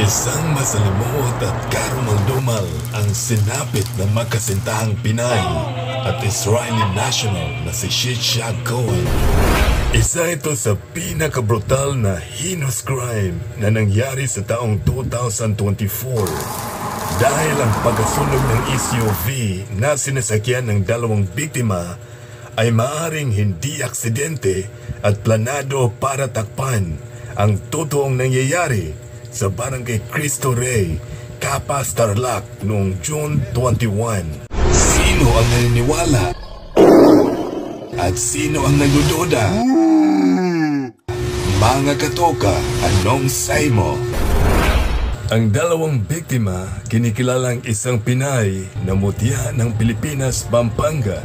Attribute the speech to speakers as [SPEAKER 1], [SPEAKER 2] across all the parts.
[SPEAKER 1] Isang masalimuot at karumal-dumal ang sinapit ng makasintahang Pinay at Israeli national na si Yitzhak Cohen. Isa ito sa pinakabrutal na heinous crime na nangyari sa taong 2024 dahil ang pagkasunog ng SUV na sinasakyan ng dalawang biktima ay maaring hindi aksidente at planado para takpan ang totoong nangyayari sa Barangay Cristo Rey, Capas, Tarlac noong June 21. Sino ang naniniwala? At sino ang nagdududa? Mga katoka, anong say mo? Ang dalawang biktima, kinikilalang isang Pinay na mutya ng Pilipinas, Pampanga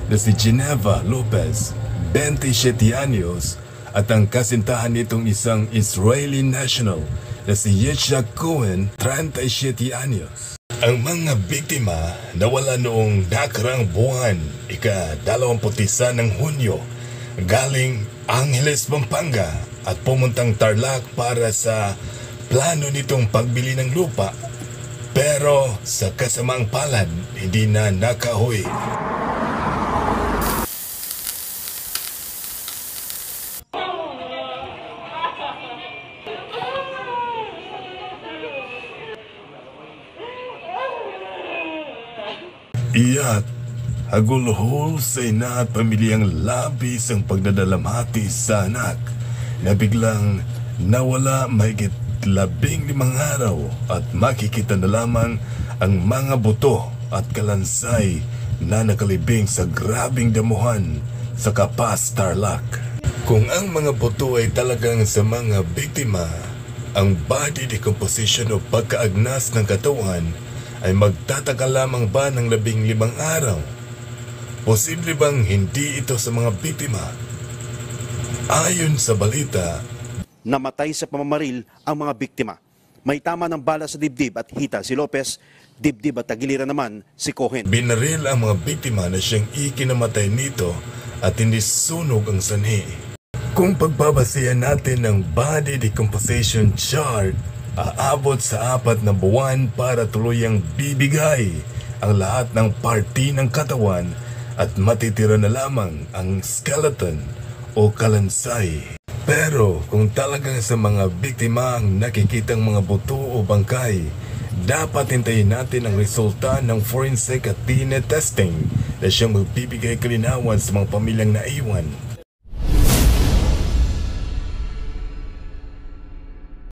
[SPEAKER 1] na si Geneva Lopez, 27 anyos, at ang kasintahan nitong isang Israeli national na si Yitzhak Cohen, 37 anyos. Ang mga biktima nawala noong nakarang buwan, ika-21 ng Hunyo, galing Angeles, Pampanga at pumuntang Tarlac para sa plano nitong pagbili ng lupa. Pero sa kasamaang palad, hindi na nakauwi. Iya't hagulhol sa ina at pamilyang labis ang pagdadalamhati sa anak na biglang nawala mahigit 15 araw at makikita na lamang ang mga buto at kalansay na nakalibing sa grabing damuhan sa Capas, Tarlac. Kung ang mga buto ay talagang sa mga biktima, ang body decomposition o pagkaagnas ng katawan ay magtataka lamang ba ng 15 araw? Posible bang hindi ito sa mga biktima? Ayon sa balita,
[SPEAKER 2] namatay sa pamamaril ang mga biktima. May tama ng bala sa dibdib at hita si Lopez, dibdib at tagiliran naman si Cohen.
[SPEAKER 1] Binaril ang mga biktima na siyang ikinamatay nito at inisunog ang sanhi. Kung pagbabasihan natin ng body decomposition chart, aabot sa 4 na buwan para tuluyang bibigay ang lahat ng parti ng katawan at matitira na lamang ang skeleton o kalansay. Pero kung talagang sa mga biktima ang nakikitang mga buto o bangkay, dapat hintayin natin ang resulta ng forensic at DNA testing na siyang magbibigay kalinawan sa mga pamilyang naiwan.